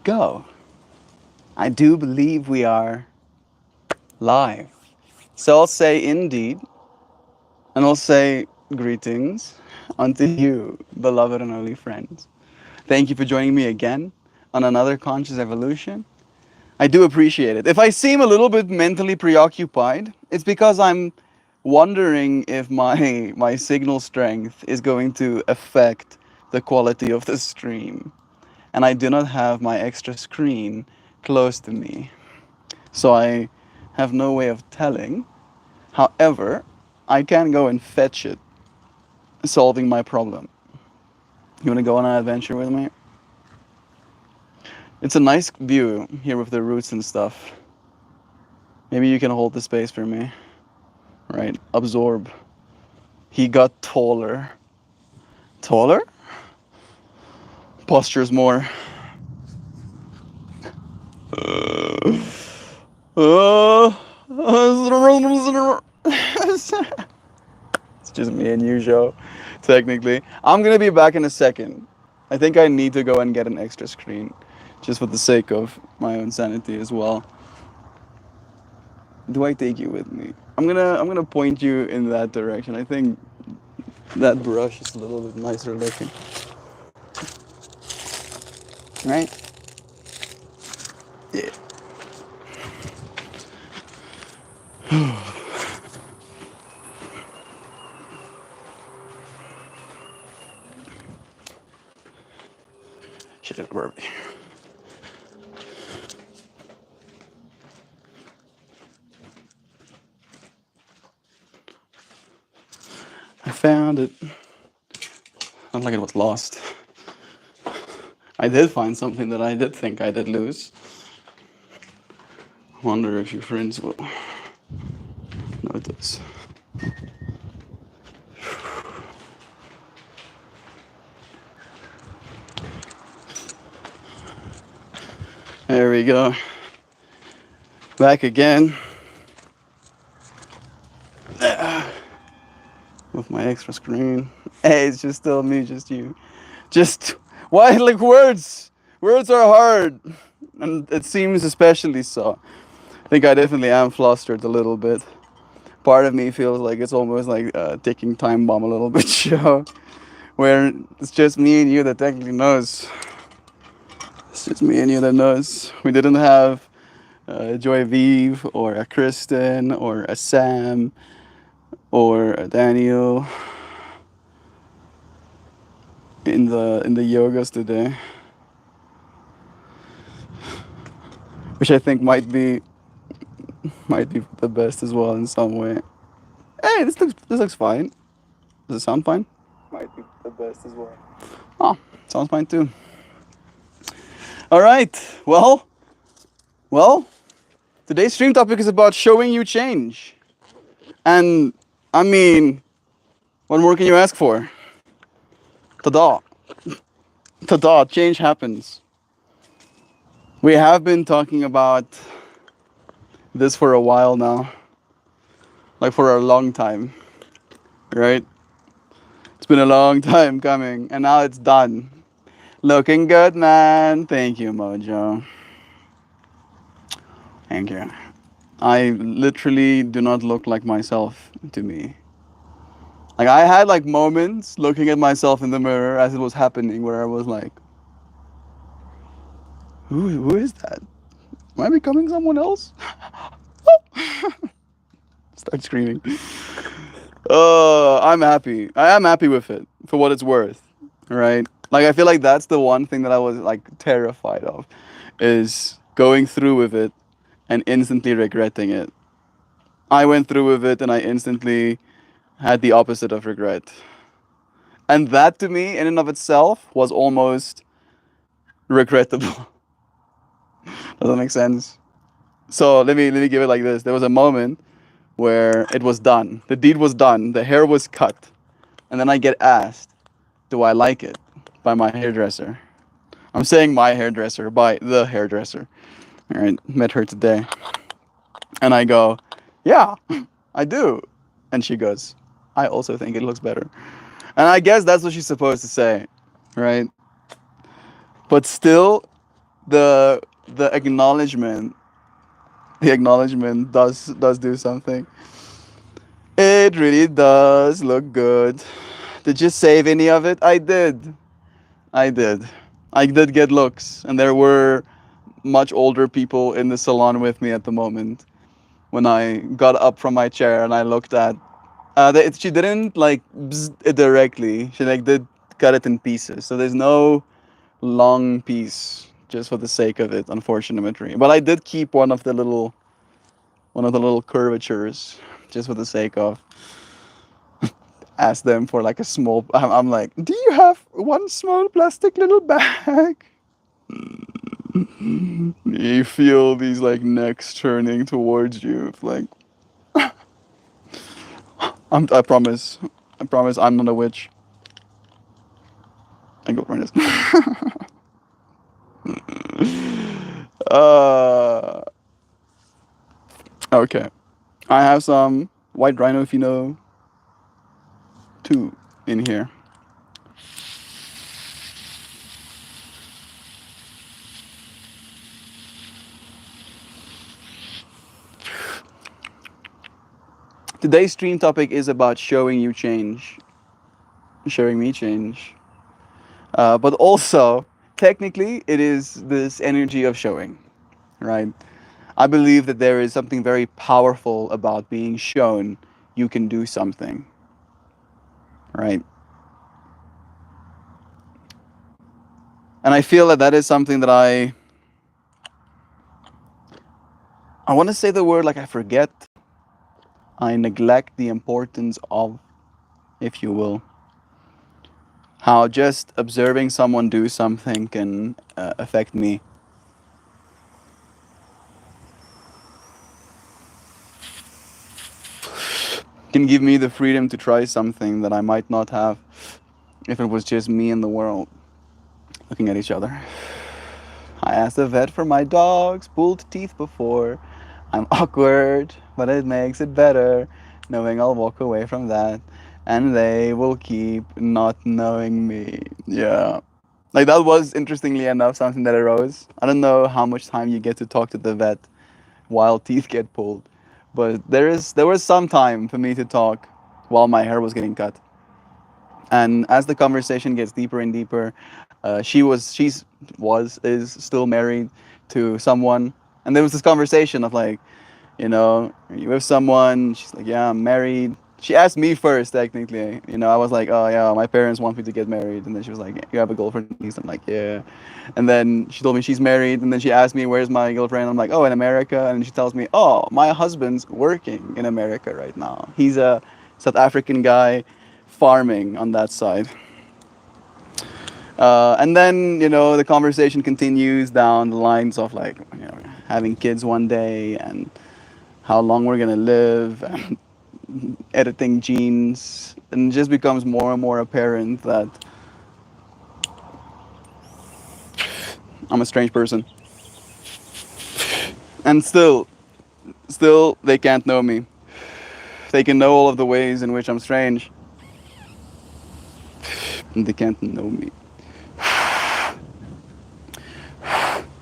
go. I do believe we are live. So I'll say indeed, and I'll say greetings unto you, beloved and holy friends. Thank you for joining me again on another Conscious Evolution. I do appreciate it. If I seem a little bit mentally preoccupied, it's because I'm wondering if my signal strength is going to affect the quality of the stream. And I do not have my extra screen close to me. So I have no way of telling. However, I can go and fetch it, solving my problem. You want to go on an adventure with me? It's a nice view here with the roots and stuff. Maybe you can hold the space for me. Right, absorb. He got taller. Taller? Postures more. It's just me and you, Joe, technically. I'm gonna be back in a second. I think I need to go and get an extra screen, just for the sake of my own sanity as well. Do I take you with me? I'm gonna point you in that direction. I think that brush is a little bit nicer looking. Right? Yeah. Shit, where are we? I found it. Not like it was lost. I did find something that I did think I did lose. Wonder if your friends will notice. There we go. Back again. With my extra screen. Hey, it's just still me, just you. Just, why, like words? Words are hard. And it seems especially so. I think I definitely am flustered a little bit. Part of me feels like it's almost like a ticking time bomb a little bit show. Where it's just me and you that technically knows. It's just me and you that knows. We didn't have Joy Vive or a Kristen or a Sam or a Daniel in the yogas today, which I think might be the best as well in some way. Hey, this looks fine. Does it sound fine? Might be the best as well. Oh, sounds fine too. All right. Well. Today's stream topic is about showing you change, and I mean, what more can you ask for? Ta-da! Ta-da! Change happens. We have been talking about this for a while now, like for a long time, right? It's been a long time coming, and now it's done. Looking good, man. Thank you, Mojo. Thank you. I literally do not look like myself to me. Like I had like moments looking at myself in the mirror as it was happening where I was like, who is that? Am I becoming someone else? Start screaming. I'm happy. I am happy with it for what it's worth. Right? Like I feel like that's the one thing that I was like terrified of is going through with it and instantly regretting it. I went through with it and I instantly had the opposite of regret. And that to me in and of itself was almost regrettable. Does that make sense? So let me give it like this. There was a moment where it was done. The deed was done. The hair was cut. And then I get asked, do I like it? By my hairdresser. I'm saying my hairdresser, by the hairdresser. All right, met her today. And I go, yeah, I do. And she goes, I also think it looks better. And I guess that's what she's supposed to say, right? But still, the acknowledgement, the acknowledgement does do something. It really does look good. Did you save any of it? I did. I did. I did get looks, and there were much older people in the salon with me at the moment. When I got up from my chair and I looked at, she didn't like bzz it directly. She like did cut it in pieces. So there's no long piece just for the sake of it, unfortunately. But I did keep one of the little curvatures just for the sake of ask them for like a small. I'm like, do you have one small plastic little bag? You feel these like necks turning towards you. It's like, I promise, I'm not a witch. My girlfriend is. uh, okay. I have some white rhino pheno 2 in here. Today's stream topic is about showing you change, showing me change. But also, technically, it is this energy of showing, right? I believe that there is something very powerful about being shown you can do something, right? And I feel that that is something that I want to say the word like I forget, I neglect the importance of, if you will, how just observing someone do something can affect me. Can give me the freedom to try something that I might not have if it was just me in the world looking at each other. I asked the vet for my dog's pulled teeth before. I'm awkward, but it makes it better knowing I'll walk away from that and they will keep not knowing me. Yeah. Like that was interestingly enough something that arose. I don't know how much time you get to talk to the vet while teeth get pulled, but there was some time for me to talk while my hair was getting cut. And as the conversation gets deeper and deeper, she's is still married to someone, and there was this conversation of like, are you with someone? She's like, yeah, I'm married. She asked me first, technically. I was like, oh yeah, my parents want me to get married, and then she was like, you have a girlfriend? I'm like, yeah. And then she told me she's married, and then she asked me, where's my girlfriend? I'm like, oh, in America. And she tells me, oh, my husband's working in America right now. He's a South African guy farming on that side. And then, the conversation continues down the lines of like, having kids one day and how long we're gonna live and editing genes. And it just becomes more and more apparent that I'm a strange person. And still, they can't know me. They can know all of the ways in which I'm strange, and they can't know me.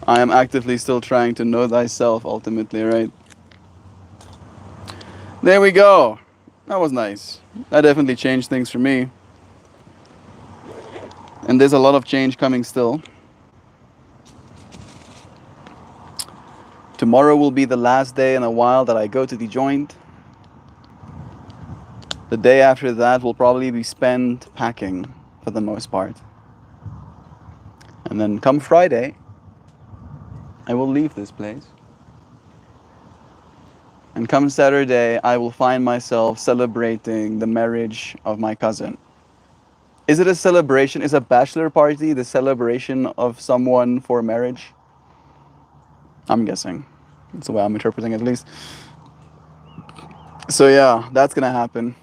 I am actively still trying to know thyself ultimately, right? There we go. That was nice. That definitely changed things for me. And there's a lot of change coming still. Tomorrow will be the last day in a while that I go to the joint. The day after that will probably be spent packing for the most part. And then come Friday, I will leave this place. And come Saturday, I will find myself celebrating the marriage of my cousin. Is it a celebration? Is a bachelor party the celebration of someone for marriage? I'm guessing. That's the way I'm interpreting it, at least. So yeah, that's gonna happen.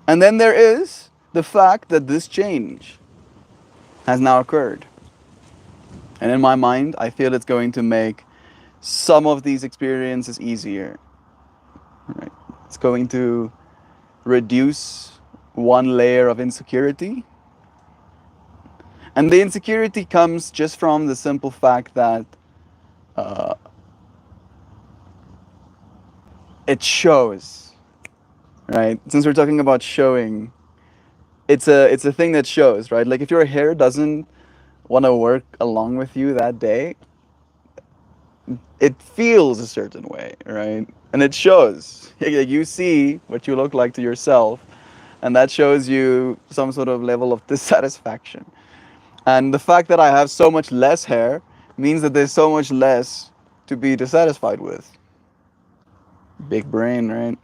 And then there is the fact that this change has now occurred. And in my mind, I feel it's going to make some of these experiences easier. Right? It's going to reduce one layer of insecurity And the insecurity comes just from the simple fact that uh, it shows, right? Since we're talking about showing, it's a thing that shows, right? Like if your hair doesn't want to work along with you that day, it feels a certain way, right? And it shows. You see what you look like to yourself, and that shows you some sort of level of dissatisfaction. And the fact that I have so much less hair means that there's so much less to be dissatisfied with. Big brain, right?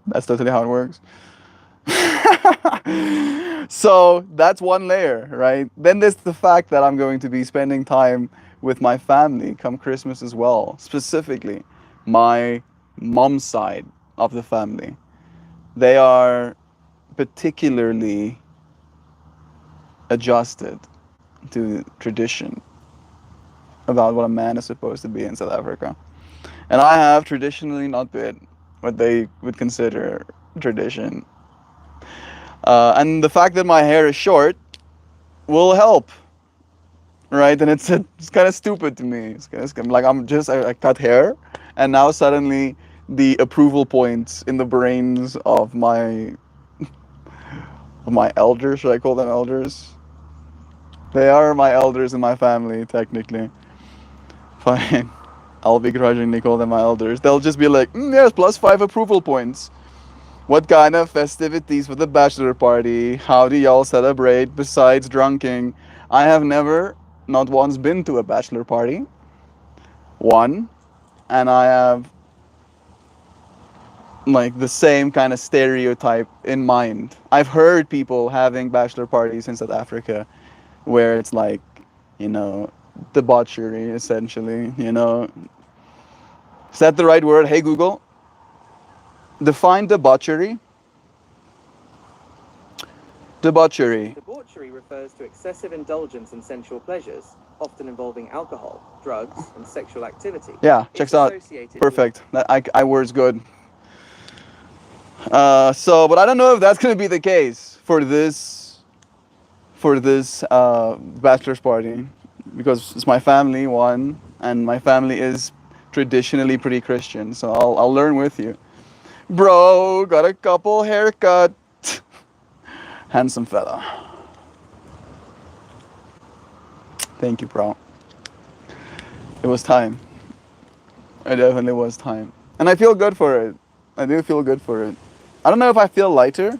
That's totally how it works. So that's one layer, right? Then there's the fact that I'm going to be spending time with my family come Christmas as well, specifically my mom's side of the family. They are particularly adjusted to tradition about what a man is supposed to be in South Africa. And I have traditionally not been what they would consider tradition. And the fact that my hair is short will help, right? And it's kind of stupid to me. It's like I cut hair, and now suddenly the approval points in the brains of my elders. Should I call them elders? They are my elders in my family, technically. Fine. I'll begrudgingly call them my elders. They'll just be like, yes, +5 approval points. What kind of festivities for the bachelor party? How do y'all celebrate besides drunking? I have never, not once, been to a bachelor party. One. And I have like the same kind of stereotype in mind. I've heard people having bachelor parties in South Africa where it's like, you know, debauchery essentially, you know. Is that the right word? Hey Google, define debauchery. Debauchery. Debauchery refers to excessive indulgence in sensual pleasures, often involving alcohol, drugs, and sexual activity. Yeah, checks out. Perfect. I word's good. But I don't know if that's gonna be the case for this bachelor's party, because it's my family one, and my family is traditionally pretty Christian. So I'll learn with you, bro. Got a couple haircut. Handsome fella. Thank you, bro. It was time. It definitely was time. And I feel good for it. I do feel good for it. I don't know if I feel lighter,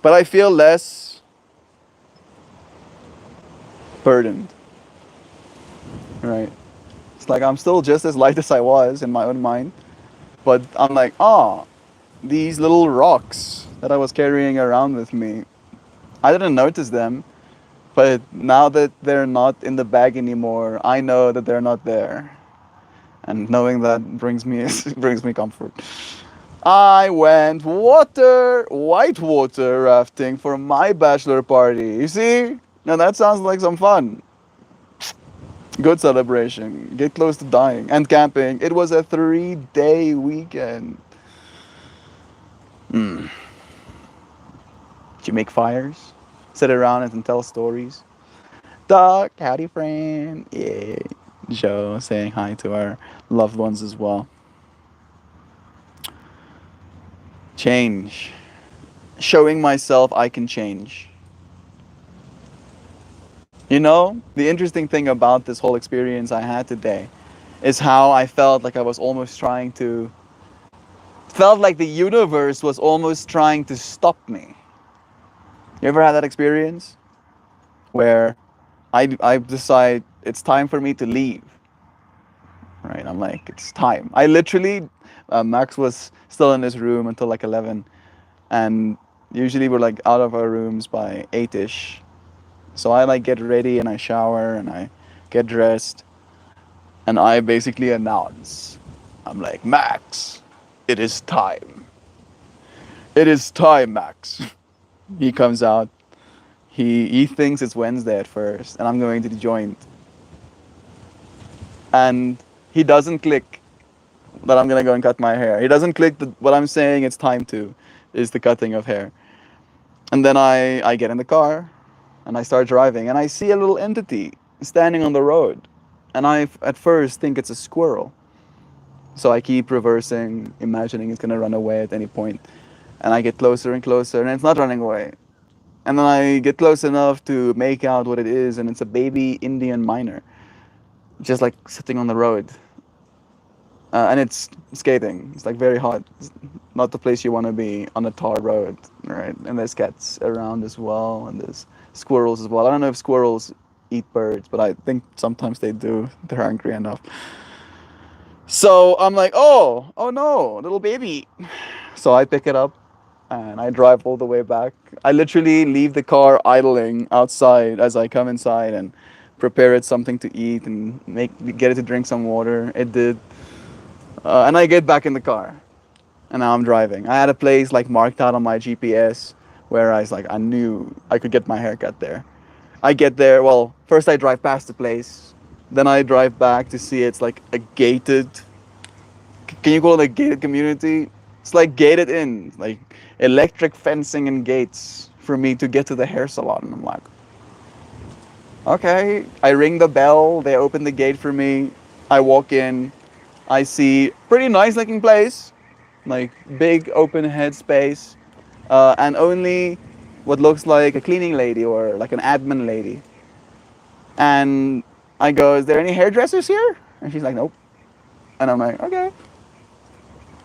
but I feel less burdened. Right? It's like I'm still just as light as I was in my own mind, but I'm like, oh, these little rocks that I was carrying around with me, I didn't notice them, but now that they're not in the bag anymore, I know that they're not there. And knowing that brings me brings me comfort. I went whitewater rafting for my bachelor party. You see? Now that sounds like some fun. Good celebration. Get close to dying. And camping. It was a 3-day weekend. Did you make fires? Sit around and tell stories? Doc, howdy friend. Yeah. Joe saying hi to our loved ones as well. Change. Showing myself I can change. You know, the interesting thing about this whole experience I had today is how I felt like I was almost trying to, felt like the universe was almost trying to stop me. You ever had that experience? Where I decide it's time for me to leave. Right? I'm like, it's time. I literally, Max was still in his room until like 11. And usually we're like out of our rooms by 8ish. So I like get ready and I shower and I get dressed. And I basically announce, I'm like, Max, it is time. It is time, Max. He comes out. He thinks it's Wednesday at first, and I'm going to the joint. And he doesn't click that I'm gonna go and cut my hair. He doesn't click that what I'm saying it's time to is the cutting of hair. And then I get in the car and I start driving, and I see a little entity standing on the road, and I at first think it's a squirrel. So I keep reversing, imagining it's gonna run away at any point, and I get closer and closer, and it's not running away. And then I get close enough to make out what it is, and it's a baby Indian miner, just like sitting on the road. And it's skating. It's like very hot. It's not the place you want to be on a tar road, right? And there's cats around as well, and there's squirrels as well. I don't know if squirrels eat birds, but I think sometimes they do. They're hungry enough. So I'm like, oh no, little baby. So I pick it up and I drive all the way back. I literally leave the car idling outside as I come inside and prepare it something to eat and get it to drink some water. It did. And I get back in the car, and now I'm driving. I had a place like marked out on my GPS where I knew I could get my haircut there. I get there. Well, first I drive past the place, then I drive back to see it's like a gated. Can you call it a gated community? It's like gated in, like electric fencing and gates for me to get to the hair salon. And I'm like, okay. I ring the bell. They open the gate for me. I walk in. I see pretty nice looking place, like big open head space, and only what looks like a cleaning lady or like an admin lady. And I go, is there any hairdressers here? And she's like, nope. And I'm like, okay,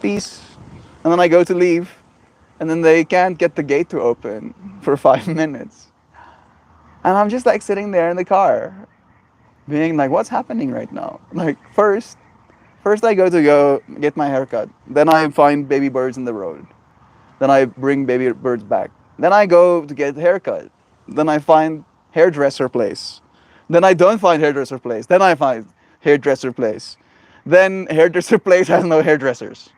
peace. And then I go to leave, and then they can't get the gate to open for 5 minutes. And I'm just like sitting there in the car, being like, what's happening right now? Like, First I go get my haircut. Then I find baby birds in the road. Then I bring baby birds back. Then I go to get a haircut. Then I find hairdresser place. Then I don't find hairdresser place. Then I find hairdresser place. Then hairdresser place has no hairdressers.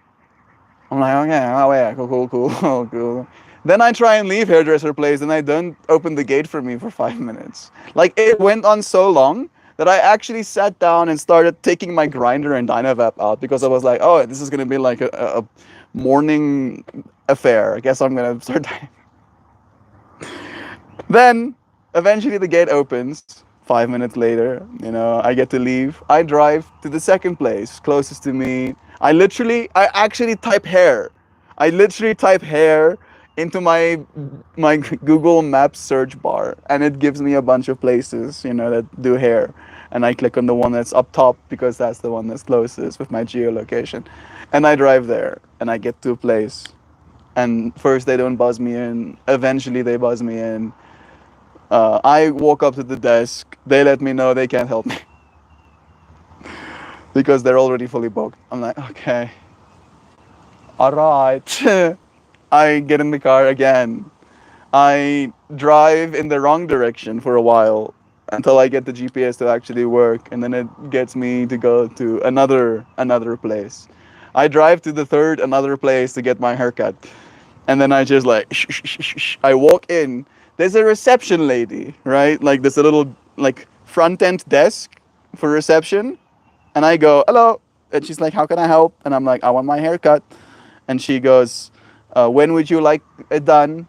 I'm like, okay, oh yeah, cool. Then I try and leave hairdresser place, and I don't open the gate for me for 5 minutes. Like, it went on so long that I actually sat down and started taking my grinder and Dynavap out, because I was like, oh, this is gonna be like a morning affair. I guess I'm gonna start. Then eventually the gate opens. 5 minutes later, I get to leave. I drive to the second place closest to me. I actually type hair. I literally type hair into my Google Maps search bar, and it gives me a bunch of places, that do hair. And I click on the one that's up top because that's the one that's closest with my geolocation. And I drive there, and I get to a place. And first they don't buzz me in. Eventually they buzz me in. I walk up to the desk. They let me know they can't help me because they're already fully booked. I'm like, okay, all right. I get in the car again. I drive in the wrong direction for a while until I get the GPS to actually work, and then it gets me to go to another place. I drive to the third another place to get my haircut, and then I just like I walk in. There's a reception lady, right? Like there's a little like front end desk for reception, and I go, hello, and she's like, how can I help? And I'm like, I want my haircut, and she goes, when would you like it done?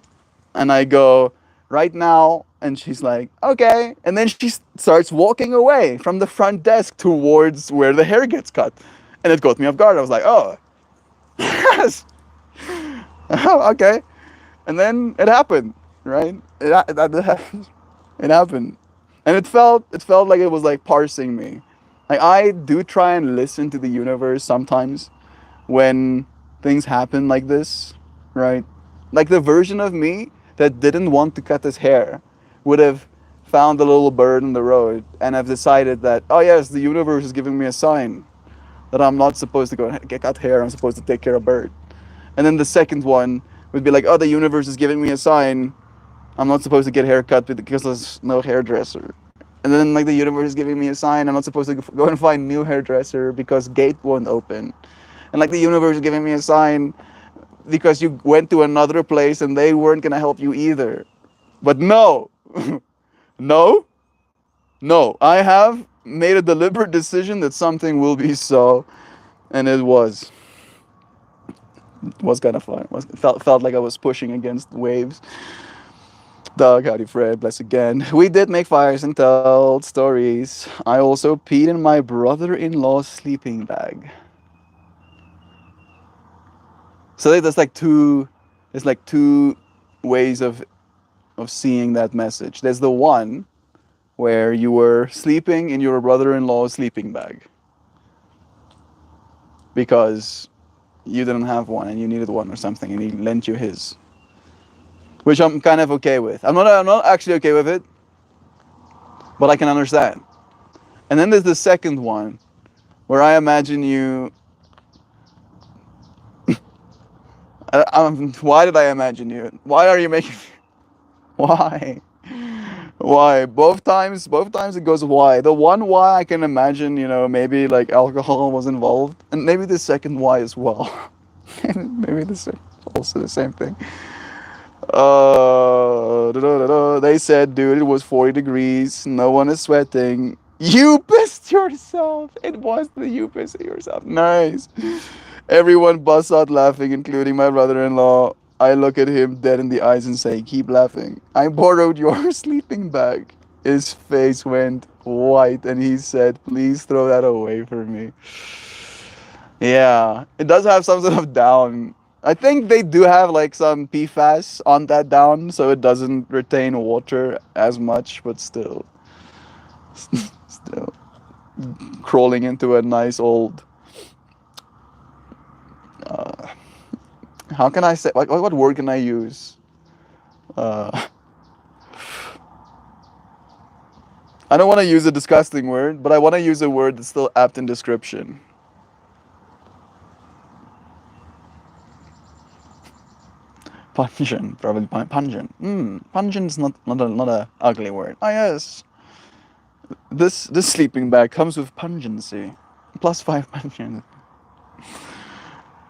And I go, right now. And she's like, okay. And then she starts walking away from the front desk towards where the hair gets cut. And it caught me off guard. I was like, oh, yes. Oh, okay. And then it happened, right? It happened. And it felt like it was like parsing me. Like, I do try and listen to the universe sometimes when things happen like this, right? Like the version of me that didn't want to cut his hair would have found a little bird in the road and have decided that, oh yes, the universe is giving me a sign that I'm not supposed to go and get cut hair, I'm supposed to take care of bird. And then the second one would be like, oh, the universe is giving me a sign, I'm not supposed to get hair cut because there's no hairdresser. And then like the universe is giving me a sign, I'm not supposed to go and find new hairdresser because gate won't open. And like the universe is giving me a sign because you went to another place and they weren't gonna help you either. But no, no, I have made a deliberate decision that something will be so, and it was kind of fun. Felt like I was pushing against waves. Doug, howdy Fred, bless again. We did make fires and tell stories. I also peed in my brother-in-law's sleeping bag. So there's like two ways of seeing that message. There's the one where you were sleeping in your brother-in-law's sleeping bag because you didn't have one and you needed one or something and he lent you his, which I'm kind of okay with. I'm not actually okay with it, but I can understand. And then there's the second one where I imagine you. Why did I imagine you? Why are you making? Why? Why? Both times it goes why. The one why I can imagine, maybe like alcohol was involved, and maybe the second why as well. Maybe also the same thing. They said, dude, it was 40 degrees. No one is sweating. You pissed yourself. It was you pissing yourself. Nice. Everyone busts out laughing, including my brother-in-law. I look at him dead in the eyes and say, keep laughing. I borrowed your sleeping bag. His face went white and he said, please throw that away for me. Yeah, it does have some sort of down. I think they do have like some PFAS on that down, so it doesn't retain water as much, but still, still crawling into a nice old. How can I say? What word can I use? I don't want to use a disgusting word, but I want to use a word that's still apt in description. Pungent, probably pungent. Pungent's not a ugly word. Ah yes, this sleeping bag comes with pungency, +5 pungency.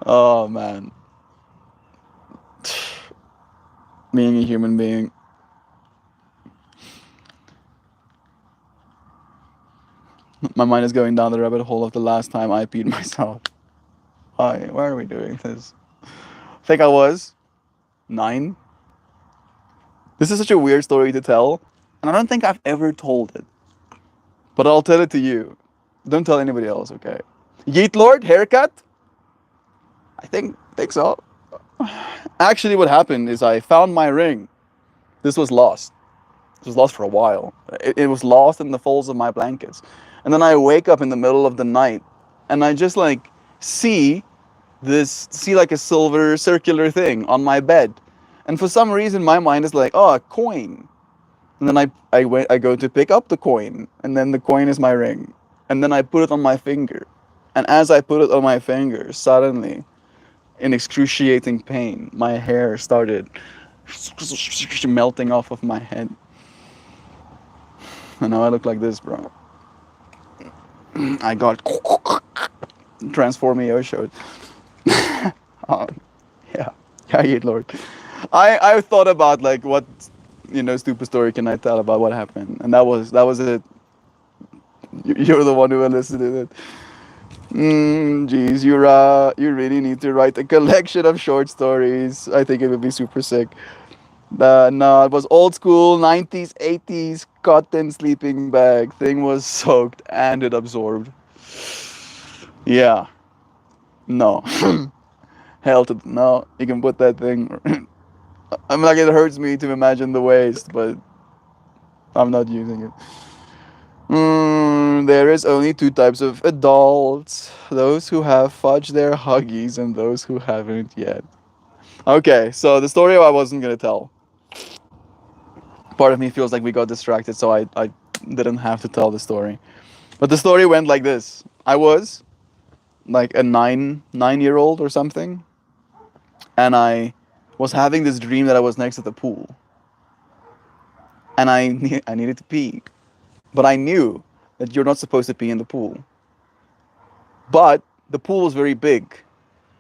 Oh man, being a human being. My mind is going down the rabbit hole of the last time I peed myself. Why are we doing this? I think I was 9. This is such a weird story to tell, and I don't think I've ever told it. But I'll tell it to you. Don't tell anybody else, okay? Yeet Lord, haircut? I think so. Actually, what happened is I found my ring. This was lost. It was lost for a while. It was lost in the folds of my blankets. And then I wake up in the middle of the night and I just like see like a silver circular thing on my bed. And for some reason my mind is like, oh, a coin. And then I go to pick up the coin, and then the coin is my ring. And then I put it on my finger. And as I put it on my finger, suddenly, in excruciating pain, my hair started melting off of my head. And now I look like this, bro. I got Transformio showed. Yeah, Lord. I thought about like what stupid story can I tell about what happened, and that was it. You're the one who elicited it. Geez, you really need to write a collection of short stories. I think it would be super sick. No, it was old school 90s, 80s cotton sleeping bag. Thing was soaked and it absorbed. Yeah. No. Hell to no. You can put that thing. I'm like, it hurts me to imagine the waste, but I'm not using it. There is only 2 types of adults: those who have fudged their huggies and those who haven't yet. Okay, so the story I wasn't gonna tell. Part of me feels like we got distracted, so I didn't have to tell the story. But the story went like this. I was like a 9-year-old or something, and I was having this dream that I was next to the pool. And I needed to pee. But I knew that you're not supposed to pee in the pool. But the pool was very big,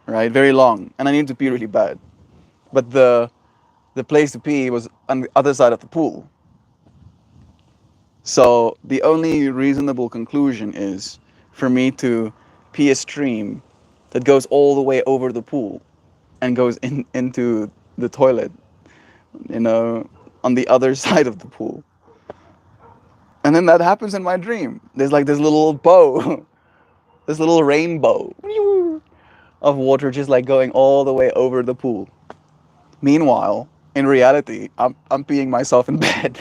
right? Very long, and I needed to pee really bad. But the place to pee was on the other side of the pool. So the only reasonable conclusion is for me to pee a stream that goes all the way over the pool and goes into the toilet. on the other side of the pool. And then that happens in my dream. There's like this little bow, this little rainbow of water just like going all the way over the pool. Meanwhile, in reality, I'm peeing myself in bed.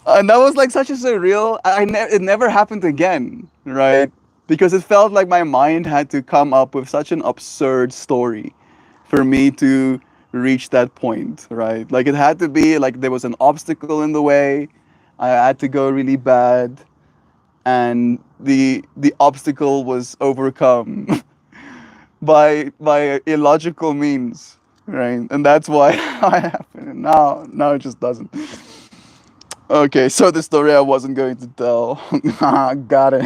And that was like such a surreal. It never happened again, right? Because it felt like my mind had to come up with such an absurd story for me to reach that point, right? Like it had to be like there was an obstacle in the way. I had to go really bad, and the obstacle was overcome by illogical means, right? And that's why I happened. Now it just doesn't. Okay, so the story I wasn't going to tell. Got it.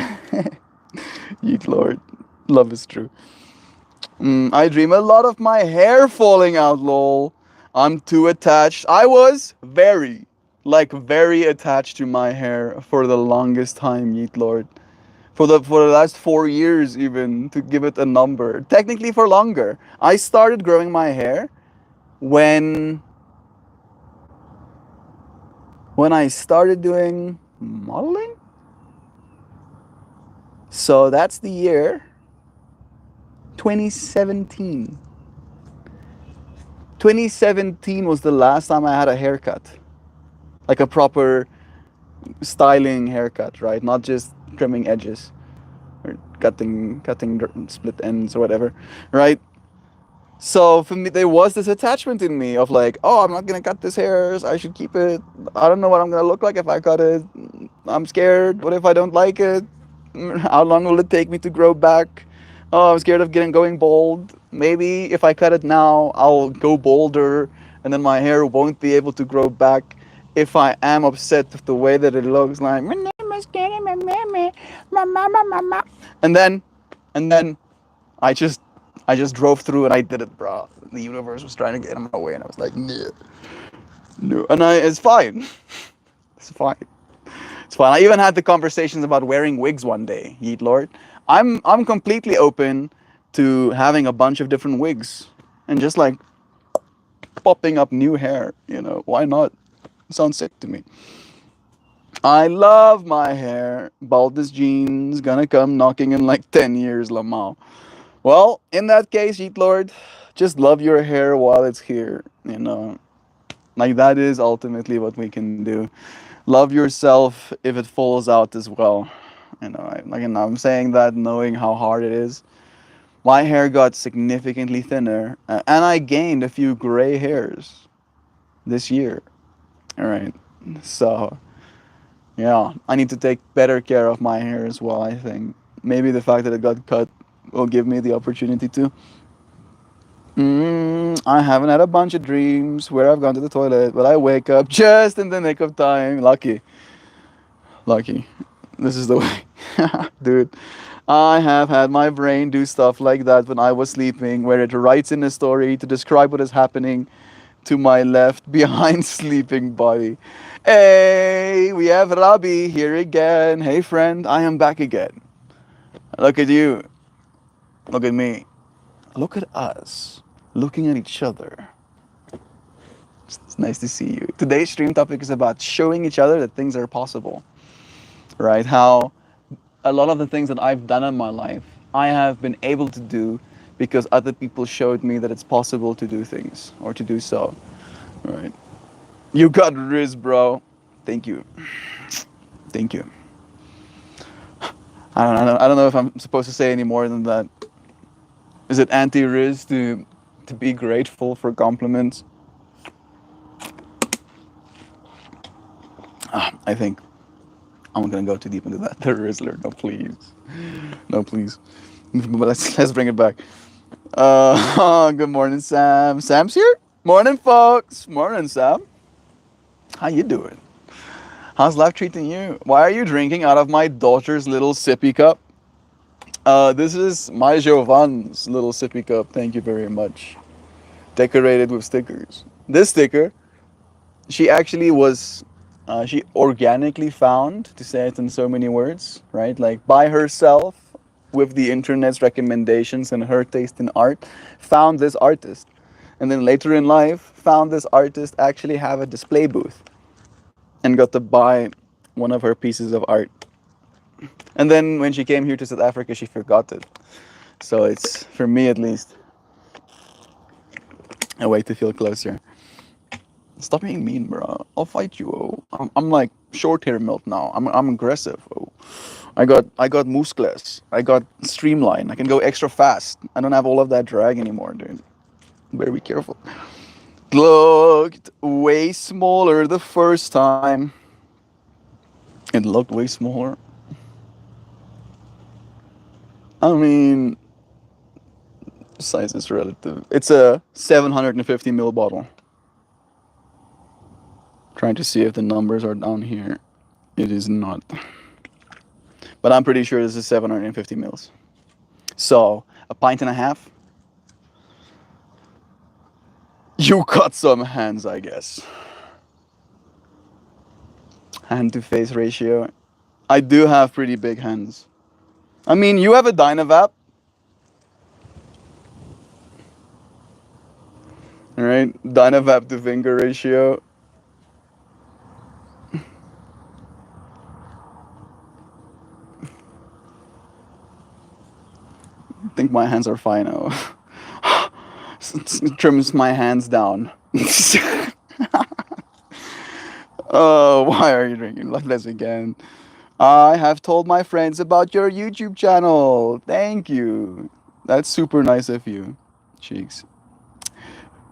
Yeet Lord, love is true. I dream a lot of my hair falling out, lol. I'm too attached. I was very attached to my hair for the longest time, Yeet Lord. For the last 4 years, even to give it a number. Technically, for longer. I started growing my hair when I started doing modeling. So that's the year 2017. 2017 was the last time I had a haircut. Like a proper styling haircut, right? Not just trimming edges or cutting split ends or whatever, right? So for me, there was this attachment in me of like, oh, I'm not gonna cut this hair. I should keep it. I don't know what I'm gonna look like if I cut it. I'm scared. What if I don't like it? How long will it take me to grow back? Oh, I'm scared of going bald. Maybe if I cut it now, I'll go bolder, and then my hair won't be able to grow back. If I am upset with the way that it looks, like my name is Kenny, my mama, and then I just drove through and I did it, bro. The universe was trying to get in my way, and I was like, no, no, and it's fine. It's fine. It's fine. I even had the conversations about wearing wigs one day, Yeet Lord. I'm completely open to having a bunch of different wigs and just like popping up new hair. Why not? It sounds sick to me. I love my hair. Baldest jeans gonna come knocking in like 10 years, Lamau. Well, in that case, Yeet Lord, just love your hair while it's here. Like that is ultimately what we can do. Love yourself if it falls out as well. And I'm saying that knowing how hard it is. My hair got significantly thinner, and I gained a few gray hairs this year. All right, so yeah, I need to take better care of my hair as well. I think maybe the fact that it got cut will give me the opportunity to. I haven't had a bunch of dreams where I've gone to the toilet, but I wake up just in the nick of time. Lucky. Lucky. This is the way. Dude, I have had my brain do stuff like that when I was sleeping, where it writes in a story to describe what is happening to my left behind sleeping body. Hey, we have Rabi here again. Hey, friend, I am back again. Look at you. Look at me. Look at us. Looking at each other. It's nice to see you. Today's stream topic is about showing each other that things are possible. Right? How a lot of the things that I've done in my life, I have been able to do because other people showed me that it's possible to do things or to do so. Right? You got Riz, bro. Thank you. Thank you. I don't know if I'm supposed to say any more than that. Is it anti-Riz to be grateful for compliments? I think I'm not gonna go too deep into that. The Rizzler, no please, no please. But let's bring it back. Good morning, Sam. Sam's here. Morning, folks. Morning, Sam. How you doing? How's life treating you? Why are you drinking out of my daughter's little sippy cup? This is my Giovan's little sippy cup. Thank you very much. Decorated with stickers. This sticker, she actually was, she organically found, to say it in so many words, right? Like by herself, with the internet's recommendations and her taste in art, found this artist. And then later in life, found this artist actually have a display booth and got to buy one of her pieces of art. And then when she came here to South Africa, she forgot it. So it's, for me at least, a way to feel closer. Stop being mean, bro. I'll fight you. Oh. I'm like short hair melt now. I'm aggressive. Oh. I got muscles. I got streamline. I can go extra fast. I don't have all of that drag anymore, dude. Better be careful. Looked way smaller the first time. It looked way smaller. I mean, size is relative. It's a 750 ml bottle. Trying to see if the numbers are down here. It is not. But I'm pretty sure this is 750 mils. So, a pint and a half. You got some hands, I guess. Hand to face ratio. I do have pretty big hands. I mean, you have a Dynavap. Alright, Dynavap to finger ratio. I think my hands are fine now. Trims my hands down. Oh, why are you drinking like this again? I have told my friends about your YouTube channel. Thank you. That's super nice of you, Cheeks.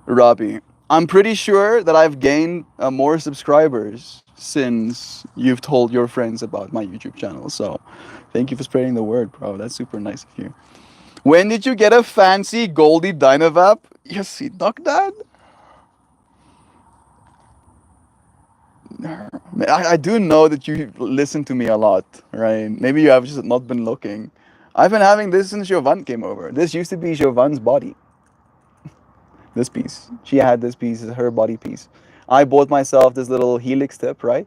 Robbie, I'm pretty sure that I've gained more subscribers since you've told your friends about my YouTube channel. So thank you for spreading the word, bro. That's super nice of you. When did you get a fancy Goldie Dynavap? You see, Doc Dad? I do know that you listen to me a lot, right? Maybe you have just not been looking. I've been having this since Jovan came over. This used to be Jovan's body. This piece. She had this piece as her body piece. I bought myself this little helix tip, right?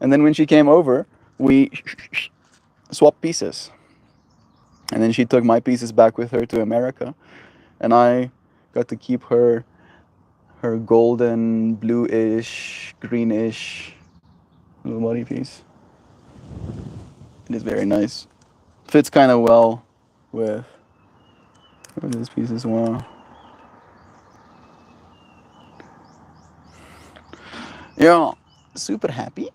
And then when she came over, we swapped pieces. And then she took my pieces back with her to America. And I got to keep her golden, bluish, greenish little body piece. It is very nice. Fits kind of well with this piece as well. Yeah, super happy,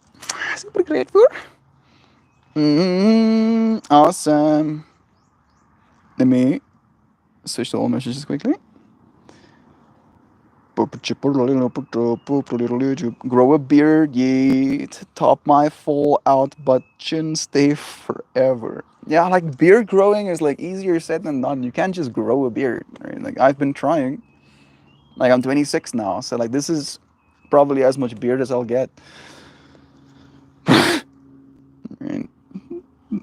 super grateful. Awesome. Let me switch to all messages quickly. Grow a beard, ye top my fall out, but chin stay forever. Yeah, like beard growing is like easier said than done. You can't just grow a beard, right? Like I've been trying. Like I'm 26 now, so like this is probably as much beard as I'll get. I mean,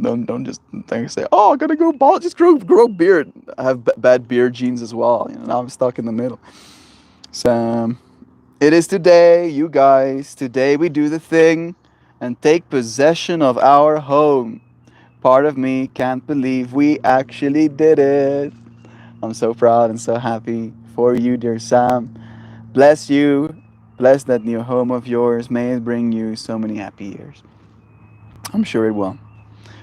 don't just say, oh, I gotta go bald. Just grow beard. I have bad beard genes as well. You know, now I'm stuck in the middle. So it is today, you guys. Today we do the thing and take possession of our home. Part of me can't believe we actually did it. I'm so proud and so happy for you, dear Sam. Bless you. Bless that new home of yours. May it bring you so many happy years. I'm sure it will.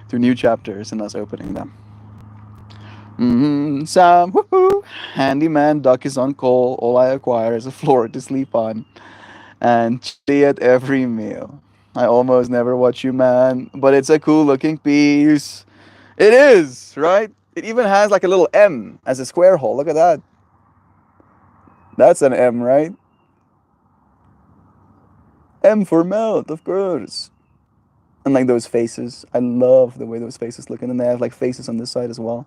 Through new chapters and us opening them. Sam, woohoo! Handyman duck is on call. All I acquire is a floor to sleep on. And chili at every meal. I almost never watch you, man. But it's a cool looking piece. It is, right? It even has like a little M as a square hole. Look at that. That's an M, right? M for melt, of course. And like those faces. I love the way those faces look. And then they have like faces on this side as well.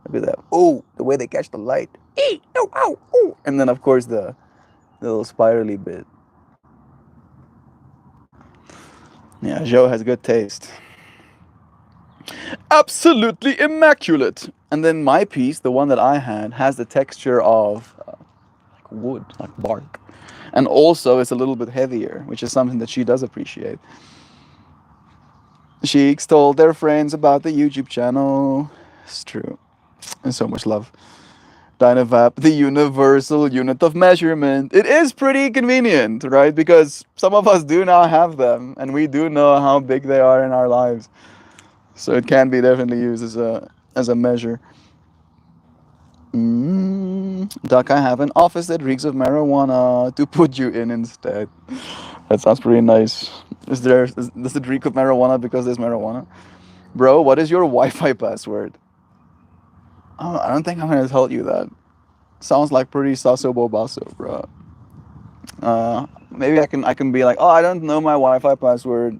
Look at that. Oh, the way they catch the light. Eee, ow, ow, ooh. And then, of course, the little spirally bit. Yeah, Joe has good taste. Absolutely immaculate. And then my piece, the one that I had, has the texture of like wood, like bark. And also it's a little bit heavier, which is something that she does appreciate. Sheiks told their friends about the YouTube channel. It's true. And so much love. kind of app, the universal unit of measurement. It is pretty convenient, right? Because some of us do now have them, and we do know how big they are in our lives. So it can be definitely used as a measure. Duck, I have an office that reeks of marijuana to put you in instead. That sounds pretty nice. Does it reek of marijuana because there's marijuana? Bro, what is your Wi-Fi password? Oh, I don't think I'm gonna tell you that. Sounds like pretty sasso bobasso, bro. Maybe I can be like, oh, I don't know my Wi-Fi password.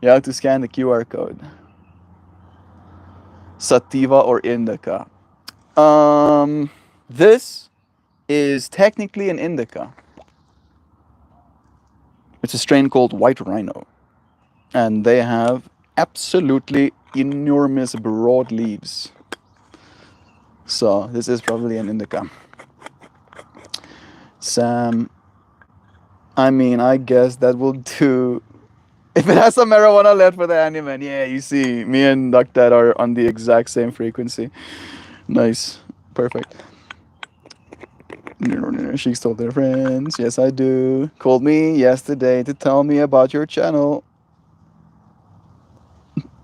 You have to scan the QR code. Sativa or indica? This is technically an indica. It's a strain called White Rhino, and they have absolutely enormous broad leaves. So this is probably an indica. Sam, I mean, I guess that will do. If it has some marijuana left for the Handyman, yeah, you see, me and Duck Dad are on the exact same frequency. Nice, perfect. She's told their friends. Yes, I do. Called me yesterday to tell me about your channel.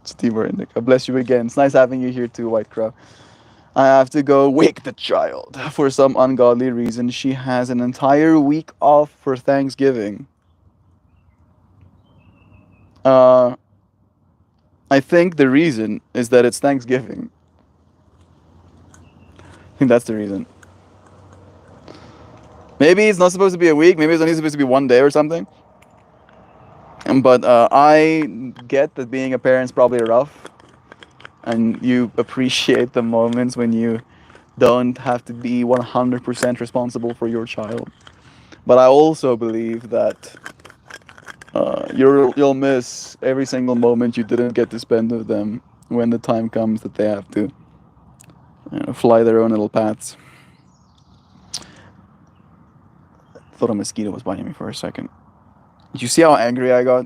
Steve or Indica, bless you again. It's nice having you here too, White Crow. I have to go wake the child. For some ungodly reason, she has an entire week off for Thanksgiving. I think the reason is that it's Thanksgiving. I think that's the reason. Maybe it's not supposed to be a week. Maybe it's only supposed to be one day or something. But I get that being a parent's probably rough. And you appreciate the moments when you don't have to be 100% responsible for your child. But I also believe that you'll miss every single moment you didn't get to spend with them when the time comes that they have to fly their own little paths. Thought a mosquito was biting me for a second. Did you see how angry I got?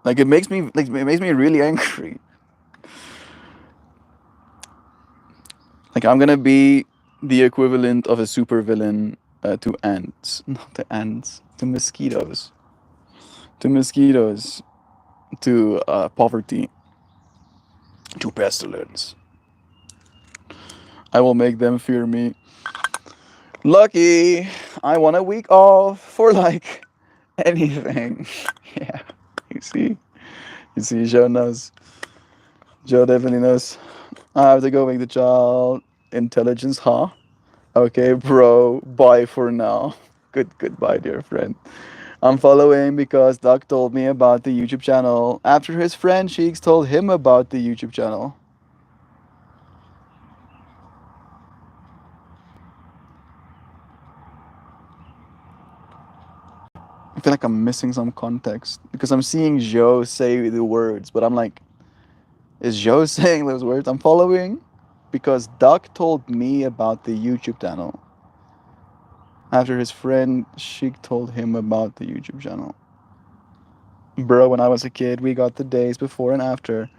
Like it makes me really angry. Like I'm gonna be the equivalent of a supervillain to ants, not to ants, to mosquitoes, to poverty, to pestilence. I will make them fear me. Lucky, I want a week off for like anything. Yeah, you see, Joe knows. Joe definitely knows. I have to go make the child intelligence, huh? Okay, bro, bye for now. Goodbye, dear friend. I'm following because Doc told me about the YouTube channel after his friend Cheeks told him about the YouTube channel. I feel like I'm missing some context because I'm seeing Joe say the words, but I'm like, is Joe saying those words? I'm following because Doc told me about the YouTube channel after his friend Sheik told him about the YouTube channel. Bro, when I was a kid, we got the days before and after.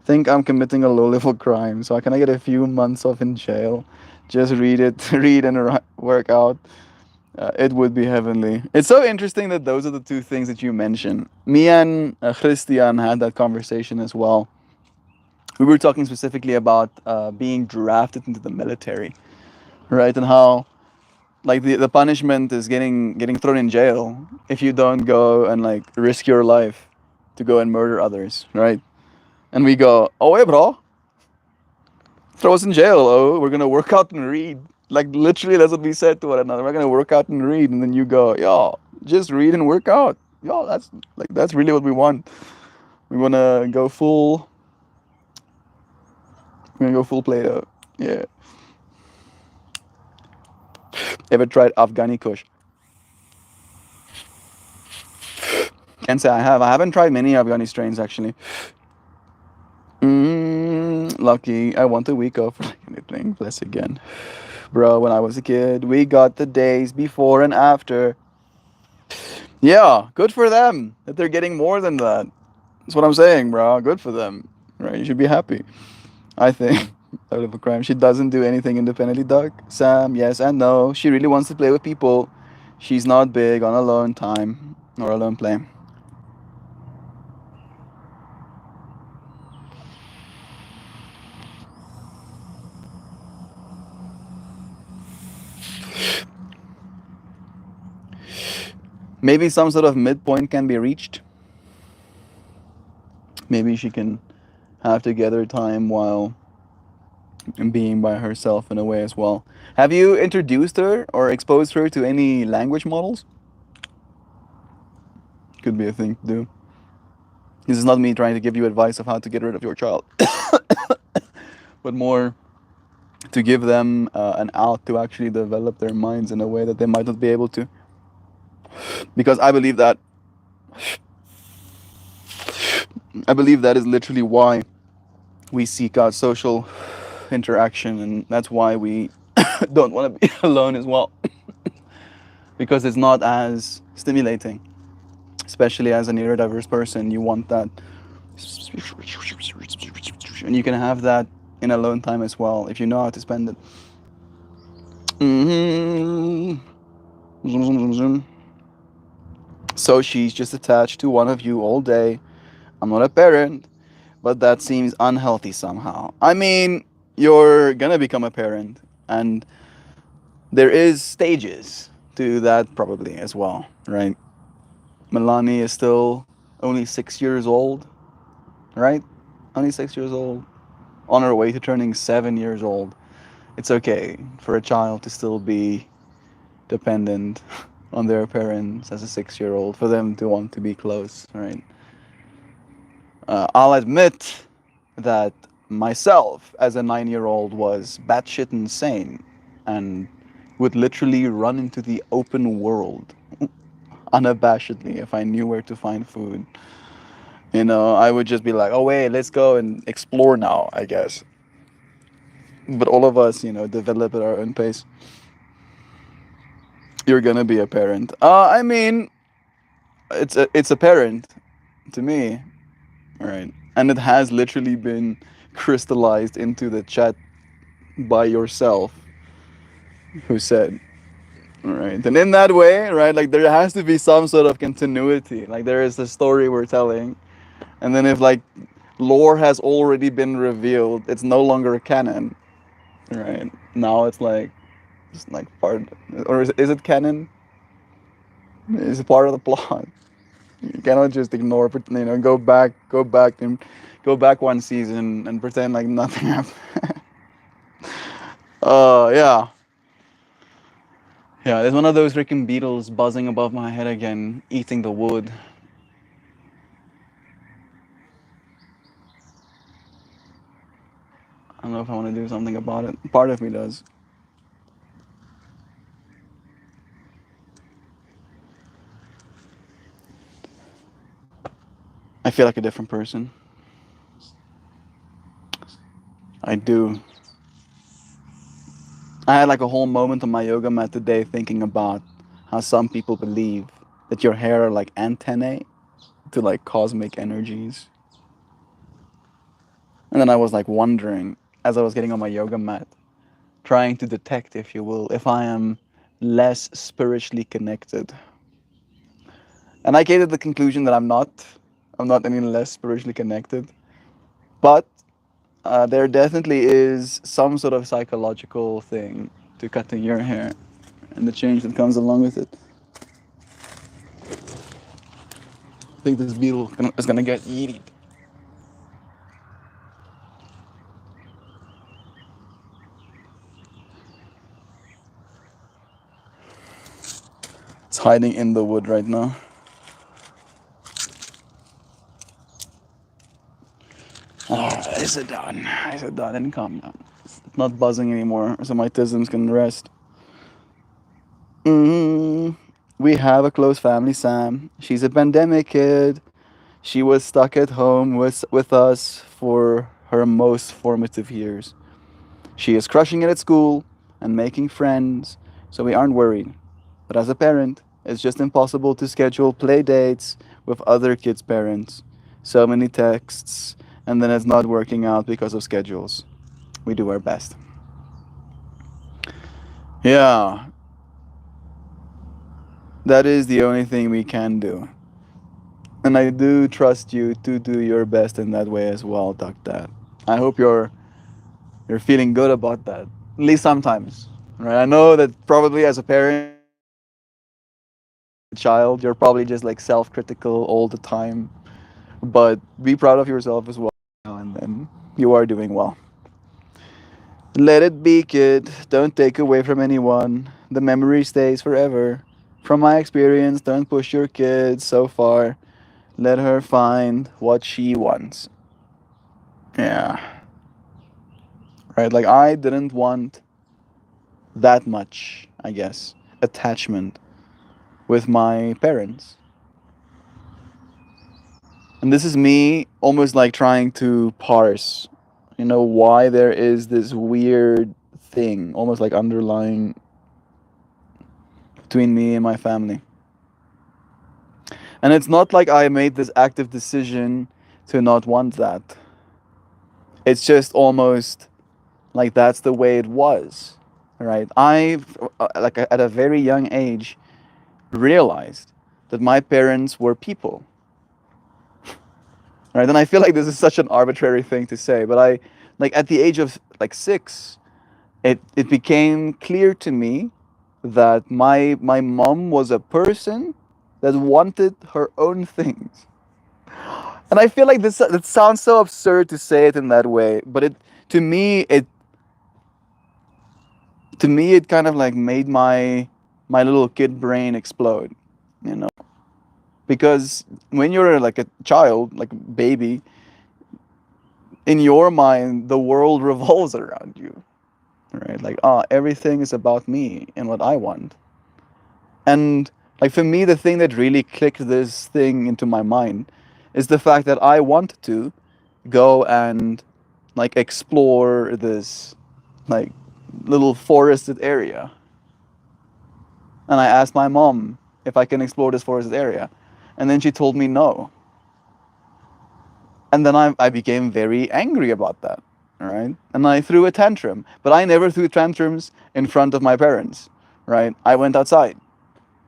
Think I'm committing a low-level crime, so can I get a few months off in jail? Just read and work out. It would be heavenly. It's so interesting that those are the two things that you mentioned. Me and Christian had that conversation as well. We were talking specifically about being drafted into the military, right? And how like the punishment is getting thrown in jail if you don't go and like risk your life to go and murder others, right? And we go, oh hey bro, throw us in jail. Oh, we're gonna work out and read. Like literally, that's what we said to one another. We're gonna work out and read, and then you go, yo, just read and work out. Yo, that's really what we want. We wanna go full. We're gonna go full Play-Doh. Yeah. Ever tried Afghani Kush? Can't say I have. I haven't tried many Afghani strains actually. Lucky. I want a week off for anything. Bless again. Bro, when I was a kid, we got the days before and after. Yeah, good for them that they're getting more than that. That's what I'm saying, bro. Good for them. Right? You should be happy. I think. Out of a crime. She doesn't do anything independently, Doug. Sam, yes and no. She really wants to play with people. She's not big on alone time or alone play. Maybe some sort of midpoint can be reached. Maybe she can have together time while being by herself in a way as well. Have you introduced her or exposed her to any language models? Could be a thing to do. This is not me trying to give you advice of how to get rid of your child, but more to give them an out to actually develop their minds in a way that they might not be able to. Because I believe that is literally why we seek out social interaction, and that's why we don't want to be alone as well. Because it's not as stimulating, especially as a neurodiverse person. You want that, and you can have that in alone time as well if you know how to spend it. Mhm. Zoom, zoom, zoom, zoom. So she's just attached to one of you all day. I'm not a parent, but that seems unhealthy somehow. I mean, you're gonna become a parent, and there is stages to that probably as well, right? Milani is still only 6 years old, right? Only 6 years old, on her way to turning 7 years old. It's okay for a child to still be dependent on their parents as a 6 year old, for them to want to be close, right? I'll admit that myself as a 9 year old was batshit insane and would literally run into the open world unabashedly if I knew where to find food. You know, I would just be like, oh, wait, let's go and explore now, I guess. But all of us, develop at our own pace. You're gonna be a parent. I mean, it's a parent to me, right? And it has literally been crystallized into the chat by yourself, who said, right? And in that way, right, like there has to be some sort of continuity. Like there is a story we're telling, and then if like lore has already been revealed, it's no longer canon, right? Now it's like just like part, or is it canon? Is it part of the plot? You cannot just ignore, go back one season and pretend like nothing happened. Yeah. Yeah, there's one of those freaking beetles buzzing above my head again, eating the wood. I don't know if I want to do something about it. Part of me does. I feel like a different person. I do. I had like a whole moment on my yoga mat today thinking about how some people believe that your hair are like antennae to like cosmic energies. And then I was like wondering, as I was getting on my yoga mat, trying to detect, if you will, if I am less spiritually connected. And I came to the conclusion that I'm not. I'm not any less spiritually connected. But there definitely is some sort of psychological thing to cutting your hair and the change that comes along with it. I think this beetle is gonna get yeeted. It's hiding in the wood right now. Is it done? Is it done? And calm down. It's not buzzing anymore, so my tisms can rest. We have a close family, Sam. She's a pandemic kid. She was stuck at home with us for her most formative years. She is crushing it at school and making friends, so we aren't worried. But as a parent, it's just impossible to schedule play dates with other kids' parents. So many texts, and then it's not working out because of schedules. we do our best. Yeah, that is the only thing we can do. And I do trust you to do your best in that way as well, Doc Dad. I hope you're feeling good about that. At least sometimes. Right? I know that probably as a parent child, you're probably just like self-critical all the time. But be proud of yourself as well, and then you are doing well. Let it be, kid. Don't take away from anyone. The memory stays forever. From my experience, don't push your kid so far. Let her find what she wants. Yeah. Right? Like, I didn't want that much, I guess, attachment with my parents. And this is me almost like trying to parse, why there is this weird thing, almost like underlying between me and my family. And it's not like I made this active decision to not want that. It's just almost like that's the way it was, right? Like at a very young age, realized that my parents were people, right? And I feel like this is such an arbitrary thing to say, but like at the age of like 6, it became clear to me that my mom was a person that wanted her own things. And I feel like this it sounds so absurd to say it in that way, but it to me it to me it kind of like made my little kid brain explode, you know. Because when you're like a child, like a baby, in your mind the world revolves around you, right? Like, everything is about me and what I want. And like for me, the thing that really clicked this thing into my mind is the fact that I wanted to go and like explore this like little forested area. And I asked my mom if I can explore this forested area. And then she told me no. And then I became very angry about that. All right. And I threw a tantrum. But I never threw tantrums in front of my parents. Right. I went outside.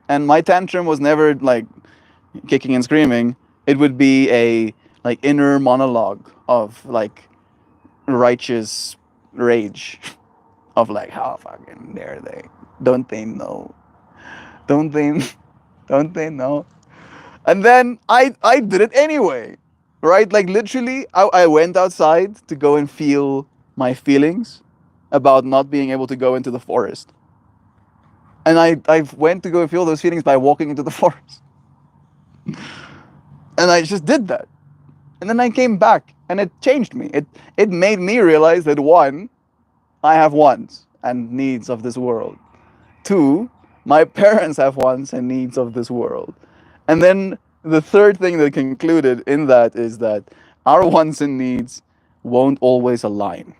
And my tantrum was never like kicking and screaming. It would be a like inner monologue of like righteous rage of like, how fucking dare they? Don't they know? Don't they? Don't they know? And then I did it anyway, right? Like literally, I went outside to go and feel my feelings about not being able to go into the forest. And I went to go feel those feelings by walking into the forest. And I just did that. And then I came back and it changed me. It made me realize that one, I have wants and needs of this world. Two, my parents have wants and needs of this world. And then the third thing that concluded in that is that our wants and needs won't always align.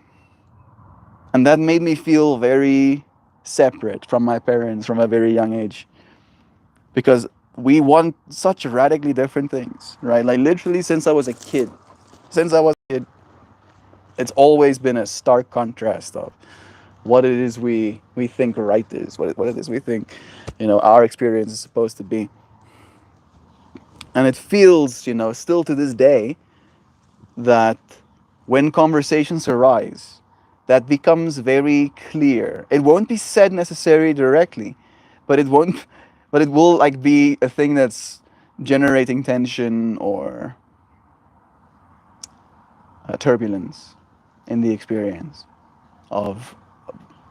And that made me feel very separate from my parents from a very young age. Because we want such radically different things, right? Like literally since I was a kid. Since I was a kid, it's always been a stark contrast of what it is we think right is, what it is we think, our experience is supposed to be. And it feels, still to this day, that when conversations arise, that becomes very clear. It won't be said necessarily directly, but it will like be a thing that's generating tension or turbulence in the experience of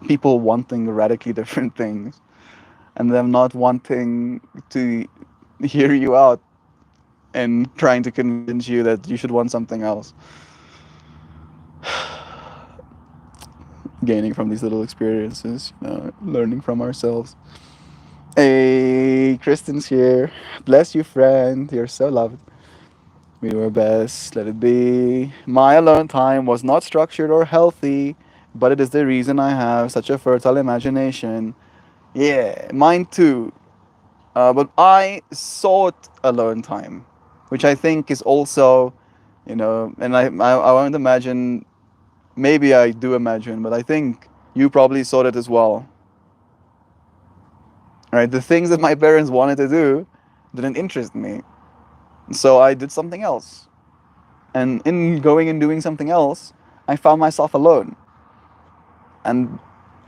people wanting radically different things and them not wanting to hear you out and trying to convince you that you should want something else. Gaining from these little experiences, learning from ourselves. Hey, Kristen's here. Bless you, friend. You're so loved. We do our best. Let it be. My alone time was not structured or healthy, but it is the reason I have such a fertile imagination. Yeah, mine too. But I sought alone time, which I think is also, and I won't imagine maybe I do imagine, but I think you probably saw it as well. Right? The things that my parents wanted to do didn't interest me. So I did something else. And in going and doing something else, I found myself alone. And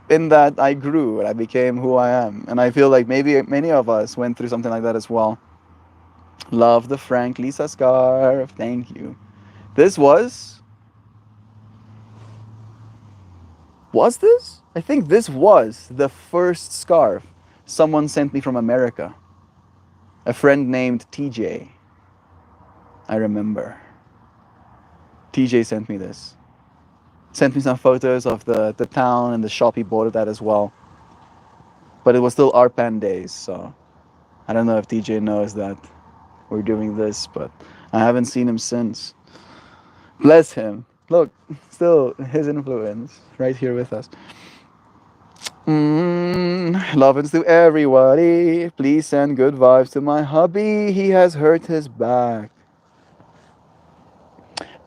in that, I grew and I became who I am. And I feel like maybe many of us went through something like that as well. Love the Frank Lisa scarf. Thank you. This was this? I think this was the first scarf someone sent me from America. A friend named TJ. I remember. TJ sent me this. Sent me some photos of the town and the shop he bought it at as well. But it was still ARPAN days, so I don't know if TJ knows that we're doing this, but I haven't seen him since. Bless him. Look, still his influence right here with us. Lovins to everybody. Please send good vibes to my hubby. He has hurt his back.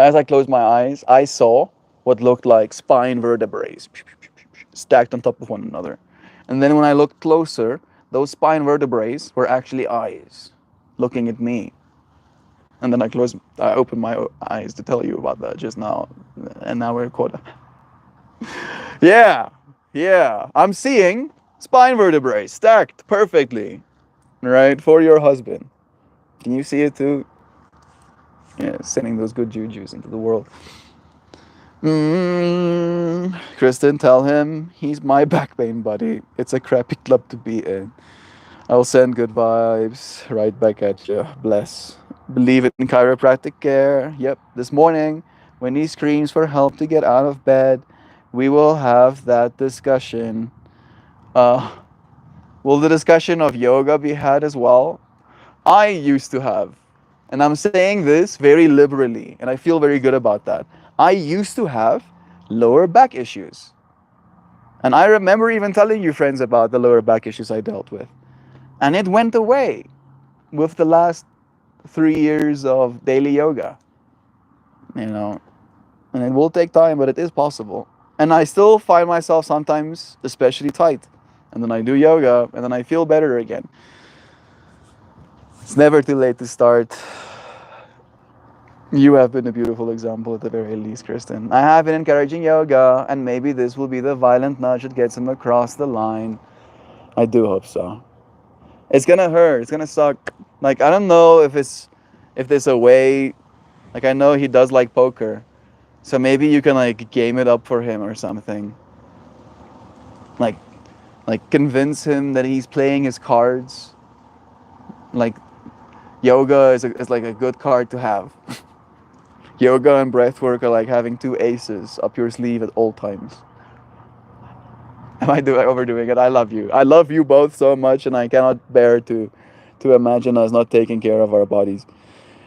As I closed my eyes, I saw what looked like spine vertebrae stacked on top of one another. And then when I looked closer, those spine vertebrae were actually eyes looking at me. And then I opened my eyes to tell you about that just now. And now we're caught. Yeah, I'm seeing spine vertebrae stacked perfectly, right, for your husband. Can you see it too? Yeah, sending those good jujus into the world. Kristen, tell him he's my back pain buddy. It's a crappy club to be in. I'll send good vibes right back at you. Bless. Believe in chiropractic care. Yep, this morning, when he screams for help to get out of bed, we will have that discussion. Will the discussion of yoga be had as well? I used to have, and I'm saying this very liberally, and I feel very good about that. I used to have lower back issues. And I remember even telling you, friends, about the lower back issues I dealt with. And it went away with the last 3 years of daily yoga. You know, and it will take time, but it is possible. And I still find myself sometimes especially tight. And then I do yoga, and then I feel better again. It's never too late to start. You have been a beautiful example at the very least, Kristen. I have been encouraging yoga, and maybe this will be the violent nudge that gets him across the line. I do hope so. It's gonna hurt. It's gonna suck. Like, I don't know if there's a way. Like, I know he does like poker, so maybe you can like game it up for him or something. Like, convince him that he's playing his cards. Like, yoga is like a good card to have. Yoga and breathwork are like having two aces up your sleeve at all times. Am I overdoing it? I love you. I love you both so much, and I cannot bear to imagine us not taking care of our bodies.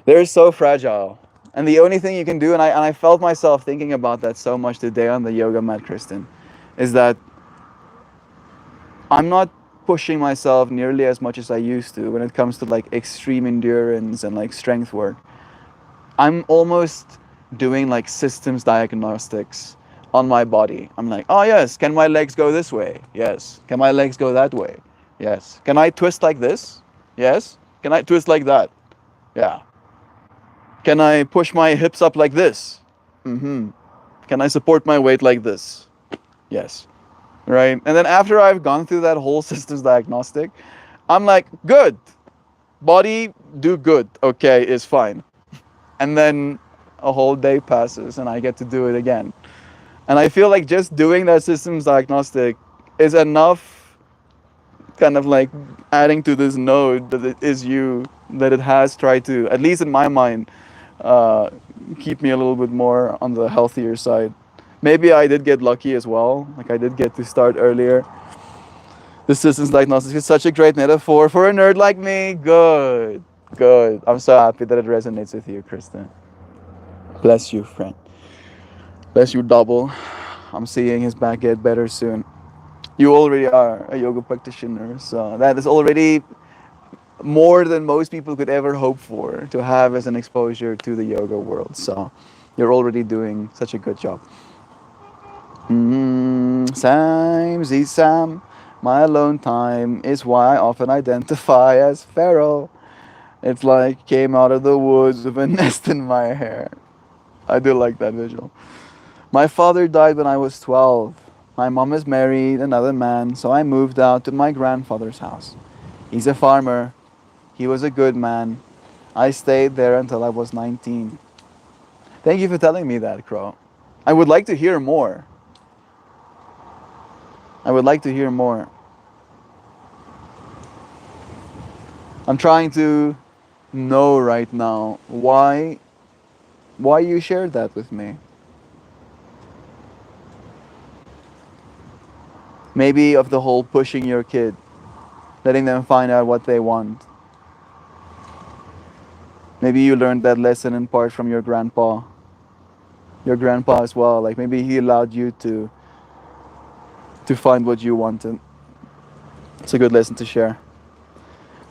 They're so fragile. And the only thing you can do, and I felt myself thinking about that so much today on the yoga mat, Kristen, is that I'm not pushing myself nearly as much as I used to when it comes to like extreme endurance and like strength work. I'm almost doing like systems diagnostics on my body. I'm like, oh yes, can my legs go this way? Yes. Can my legs go that way? Yes. Can I twist like this? Yes. Can I twist like that? Yeah. Can I push my hips up like this? Mm-hmm. Can I support my weight like this? Yes. Right? And then after I've gone through that whole systems diagnostic, I'm like, good. Body, do good. Okay, is fine. And then a whole day passes and I get to do it again. And I feel like just doing that systems diagnostic is enough, kind of like adding to this node that it is you, that it has tried to, at least in my mind, keep me a little bit more on the healthier side. Maybe I did get lucky as well. Like, I did get to start earlier. The systems diagnostic is such a great metaphor for a nerd like me. Good. I'm so happy that it resonates with you, Kristen. Bless you, friend. Bless you, double. I'm seeing his back get better soon. You already are a yoga practitioner, so that is already more than most people could ever hope for to have as an exposure to the yoga world. So you're already doing such a good job. Sam. My alone time is why I often identify as feral. It's like came out of the woods with a nest in my hair. I do like that visual. My father died when I was 12. My mom is married another man, so I moved out to my grandfather's house. He's a farmer. He was a good man. I stayed there until I was 19. Thank you for telling me that, Crow. I would like to hear more. I would like to hear more. I'm trying to know right now why you shared that with me. Maybe of the whole pushing your kid, letting them find out what they want. Maybe you learned that lesson in part from your grandpa. Your grandpa as well. Like maybe he allowed you to find what you wanted. It's a good lesson to share.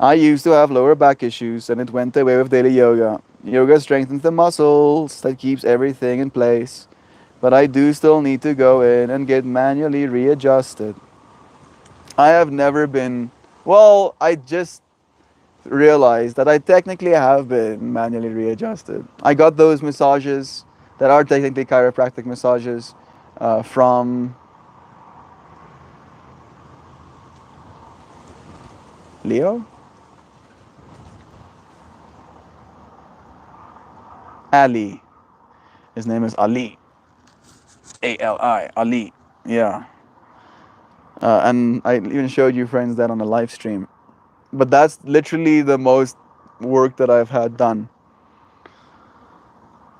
I used to have lower back issues and it went away with daily yoga. Yoga strengthens the muscles that keeps everything in place. But I do still need to go in and get manually readjusted. I have never been, well, I just realized that I technically have been manually readjusted. I got those massages that are technically chiropractic massages from Leo? Ali. His name is Ali. Ali. Ali. Yeah. And I even showed you friends that on a live stream. But that's literally the most work that I've had done.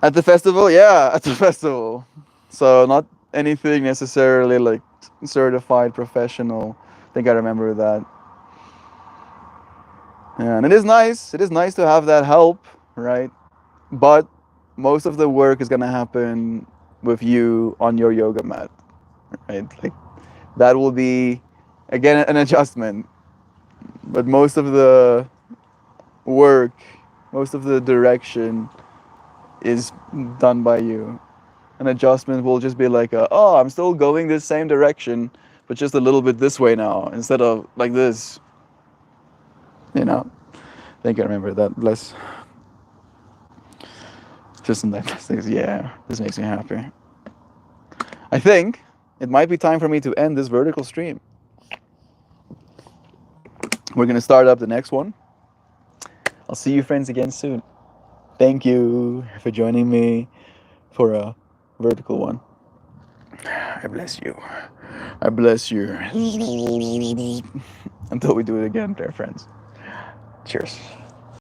At the festival? Yeah, at the festival. So not anything necessarily like certified professional. I think I remember that. Yeah, and it is nice. It is nice to have that help, right? But most of the work is gonna happen with you on your yoga mat, right? Like that will be again an adjustment. But most of the work, most of the direction is done by you. An adjustment will just be like, oh, I'm still going this same direction, but just a little bit this way now instead of like this. You know, I think I remember that. Bless. Just in that, yeah, this makes me happy. I think it might be time for me to end this vertical stream. We're gonna start up the next one. I'll see you friends again soon. Thank you for joining me for a vertical one. I bless you. I bless you. Until we do it again, dear friends. Cheers.